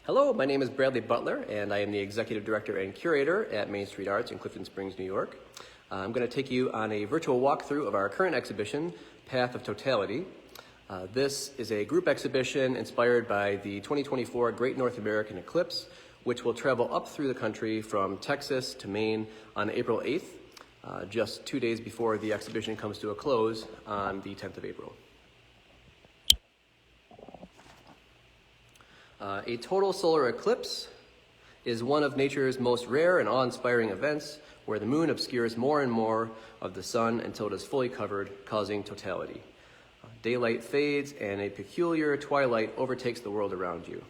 Hello, my name is Bradley Butler, and I am the Executive Director and Curator at Main Street Arts in Clifton Springs, New York. I'm going to take you on a virtual walkthrough of our current exhibition, Path of Totality. This is a group exhibition inspired by the 2024 Great North American Eclipse, which will travel up through the country from Texas to Maine on April 8th, just 2 days before the exhibition comes to a close on the 10th of April. A total solar eclipse is one of nature's most rare and awe-inspiring events where the moon obscures more and more of the sun until it is fully covered, causing totality. Daylight fades and a peculiar twilight overtakes the world around you.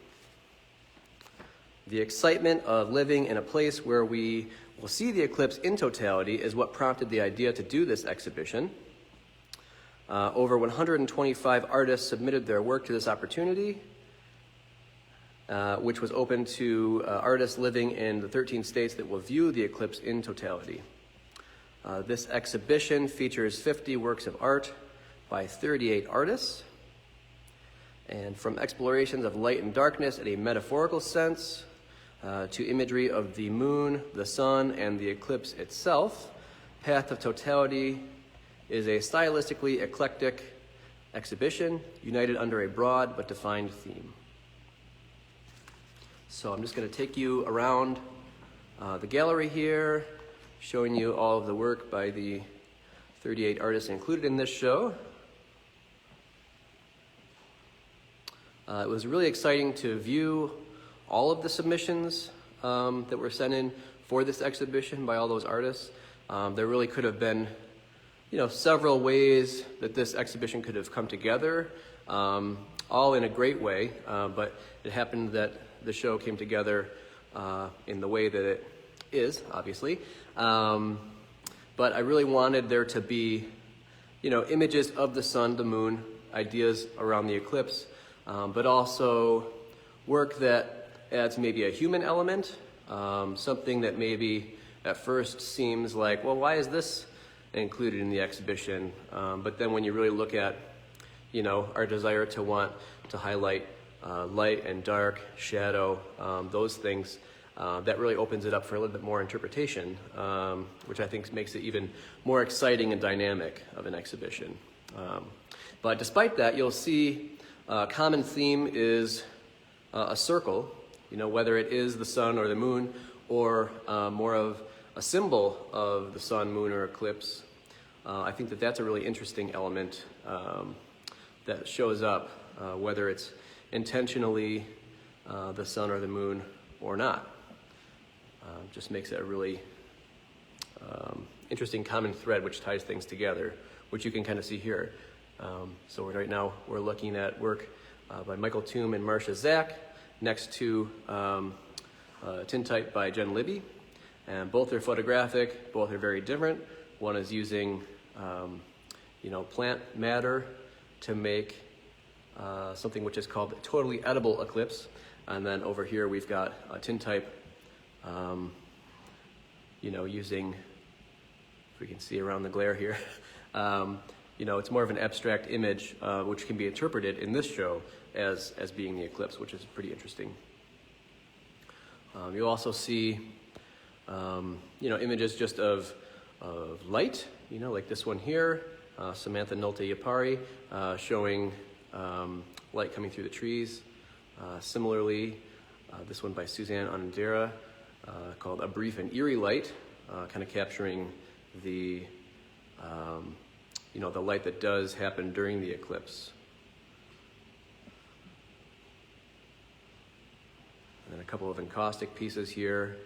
The excitement of living in a place where we will see the eclipse in totality is what prompted the idea to do this exhibition. Over 125 artists submitted their work to this opportunity, which was open to artists living in the 13 states that will view the eclipse in totality. This exhibition features 50 works of art by 38 artists, and from explorations of light and darkness in a metaphorical sense to imagery of the moon, the sun, and the eclipse itself, Path of Totality is a stylistically eclectic exhibition united under a broad but defined theme. So I'm just going to take you around the gallery here, showing you all of the work by the 38 artists included in this show. It was really exciting to view all of the submissions that were sent in for this exhibition by all those artists. There really could have been, several ways that this exhibition could have come together, all in a great way, but it happened that the show came together in the way that it is, obviously. But I really wanted there to be, images of the sun, the moon, ideas around the eclipse, but also work that adds maybe a human element, something that maybe at first seems like, well, why is this included in the exhibition? But then when you really look at, our desire to want to highlight light and dark, shadow, those things, that really opens it up for a little bit more interpretation, which I think makes it even more exciting and dynamic of an exhibition. But despite that, you'll see a common theme is a circle, whether it is the sun or the moon, or more of a symbol of the sun, moon, or eclipse. I think that that's a really interesting element that shows up, whether it's intentionally the sun or the moon or not. Just makes it a really interesting common thread which ties things together, which you can kind of see here. So right now we're looking at work by Michael Toom and Marcia Zach next to tintype by Jen Libby. And both are photographic, both are very different. One is using plant matter to make something which is called the totally edible eclipse. And then over here we've got a tintype, using, if we can see around the glare here, it's more of an abstract image which can be interpreted in this show as being the eclipse, which is pretty interesting. You'll also see, images just of light, like this one here, Samantha Nolte Yapari, showing light coming through the trees. Similarly, this one by Suzanne Onandera, called A Brief and Eerie Light, kind of capturing the, the light that does happen during the eclipse. And then a couple of encaustic pieces here.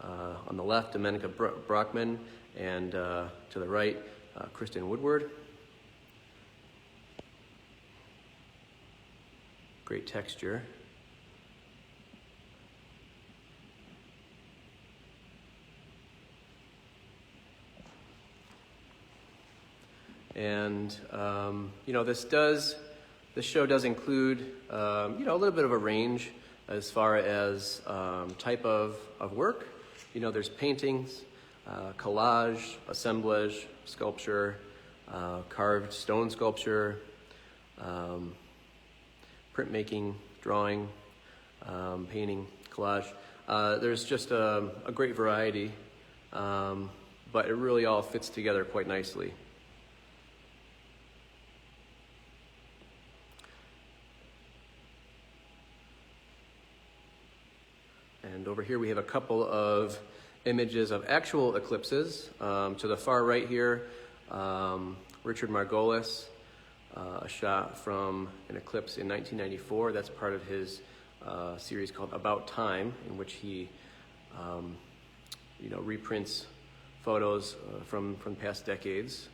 On the left, Domenica Brockman, and to the right, Kristen Woodward. Great texture. And this show does include a little bit of a range as far as type of work. There's paintings, collage, assemblage, sculpture, carved stone sculpture, printmaking, drawing, painting, collage. There's just a great variety, but it really all fits together quite nicely. And over here we have a couple of images of actual eclipses. To the far right here, Richard Margolis, a shot from an eclipse in 1994. That's part of his series called About Time, in which he reprints photos from past decades.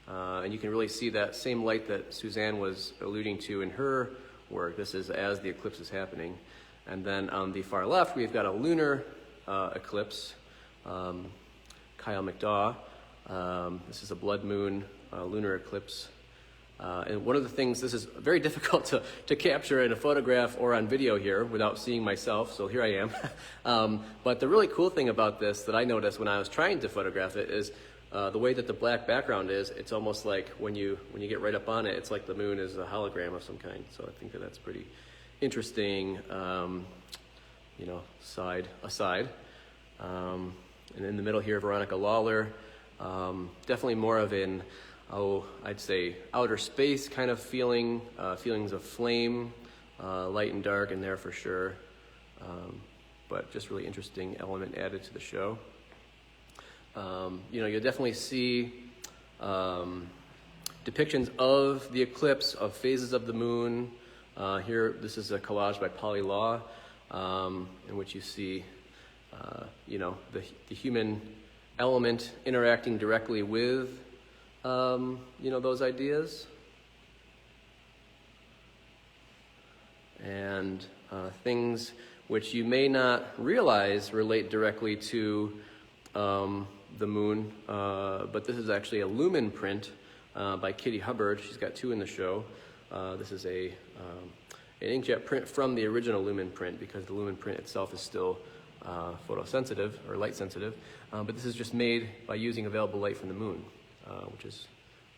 And you can really see that same light that Suzanne was alluding to in her work. This is as the eclipse is happening. And then on the far left, we've got a lunar eclipse, Kyle McDaw. This is a blood moon lunar eclipse. And one of the things, this is very difficult to capture in a photograph or on video here without seeing myself, so here I am. But the really cool thing about this that I noticed when I was trying to photograph it is the way that the black background is. It's almost like when you get right up on it, it's like the moon is a hologram of some kind. So I think that that's pretty interesting, side aside. And in the middle here, Veronica Lawler, definitely more of an, I'd say outer space kind of feeling, feelings of flame, light and dark in there for sure. But just really interesting element added to the show. You'll definitely see depictions of the eclipse, of phases of the moon. Here, this is a collage by Polly Law, in which you see, the human element interacting directly with, those ideas. And things which you may not realize relate directly to the moon, but this is actually a lumen print by Kitty Hubbard. She's got two in the show. This is an inkjet print from the original lumen print, because the lumen print itself is still photosensitive or light sensitive, but this is just made by using available light from the moon, which is,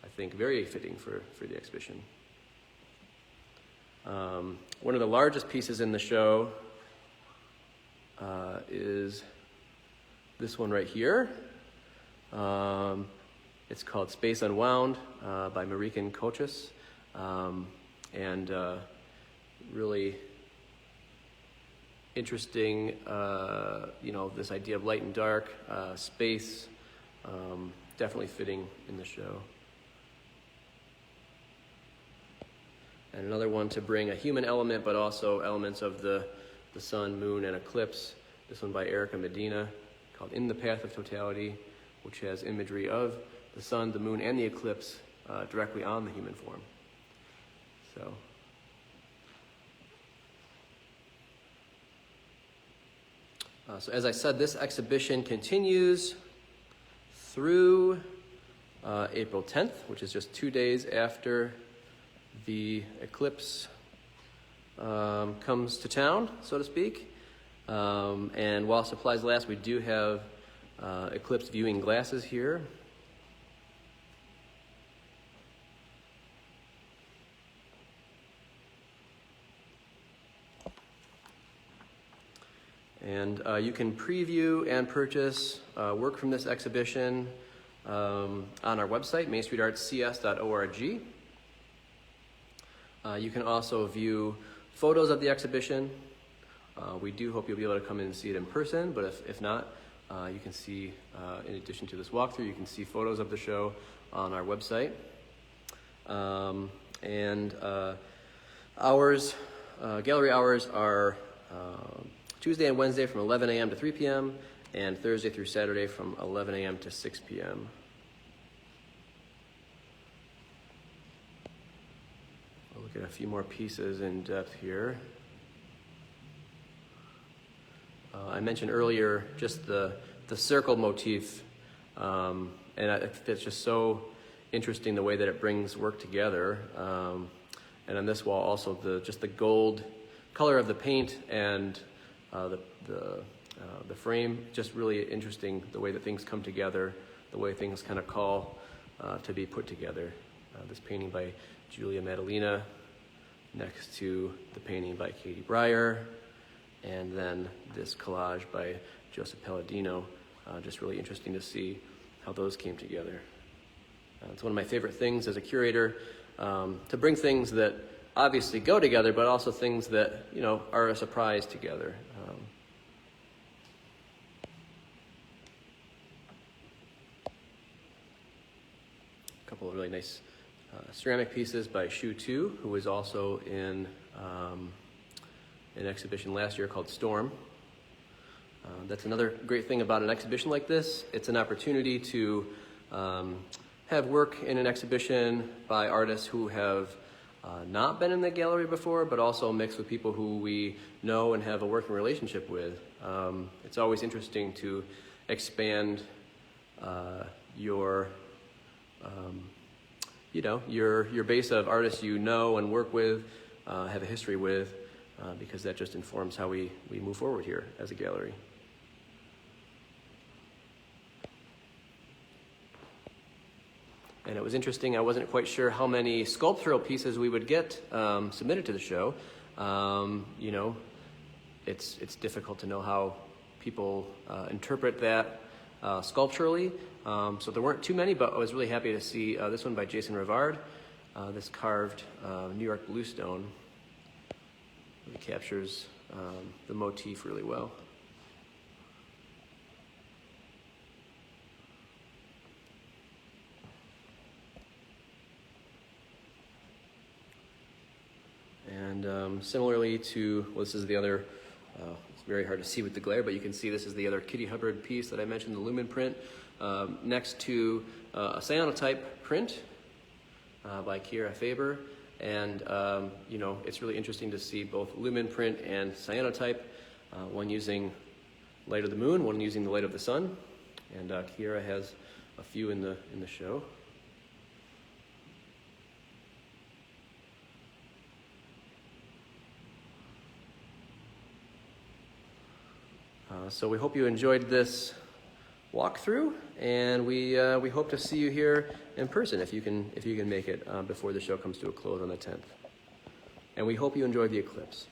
I think, very fitting for the exhibition. One of the largest pieces in the show is this one right here. It's called Space Unwound by Marikan Kochis, and really interesting, this idea of light and dark, space, definitely fitting in the show. And another one to bring a human element, but also elements of the sun, moon, and eclipse. This one by Erica Medina, called In the Path of Totality, which has imagery of the sun, the moon, and the eclipse directly on the human form. So as I said, this exhibition continues through April 10th, which is just 2 days after the eclipse comes to town, so to speak. And while supplies last, we do have eclipse viewing glasses here. And you can preview and purchase work from this exhibition on our website, mainstreetartscs.org. You can also view photos of the exhibition. We do hope you'll be able to come in and see it in person, but if not, you can see, in addition to this walkthrough, you can see photos of the show on our website. Gallery hours are Tuesday and Wednesday from 11 a.m. to 3 p.m. and Thursday through Saturday from 11 a.m. to 6 p.m. I'll look at a few more pieces in depth here. I mentioned earlier just the circle motif, and I think that's just so interesting, the way that it brings work together. And on this wall also just the gold color of the paint and the frame, just really interesting, the way that things come together, the way things kind of call to be put together. This painting by Julia Maddalena next to the painting by Katie Breyer, and then this collage by Joseph Palladino. Just really interesting to see how those came together. It's one of my favorite things as a curator, to bring things that obviously go together, but also things that, you know, are a surprise together. A couple of really nice ceramic pieces by Shu Tu, who was also in an exhibition last year called Storm. That's another great thing about an exhibition like this. It's an opportunity to have work in an exhibition by artists who have not been in the gallery before, but also mixed with people who we know and have a working relationship with. It's always interesting to expand your base of artists you know and work with, have a history with, because that just informs how we move forward here as a gallery. And it was interesting, I wasn't quite sure how many sculptural pieces we would get submitted to the show. You know, it's difficult to know how people interpret that sculpturally. So there weren't too many, but I was really happy to see this one by Jason Rivard, this carved New York bluestone. It captures the motif really well. And similarly to, well, this is the other, it's very hard to see with the glare, but you can see this is the other Kitty Hubbard piece that I mentioned, the lumen print, next to a cyanotype print by Kiera Faber. And, you know, it's really interesting to see both lumen print and cyanotype, one using light of the moon, one using the light of the sun. And Kiera has a few in the show. So we hope you enjoyed this walkthrough, and we hope to see you here in person if you can make it before the show comes to a close on the 10th. And we hope you enjoyed the eclipse.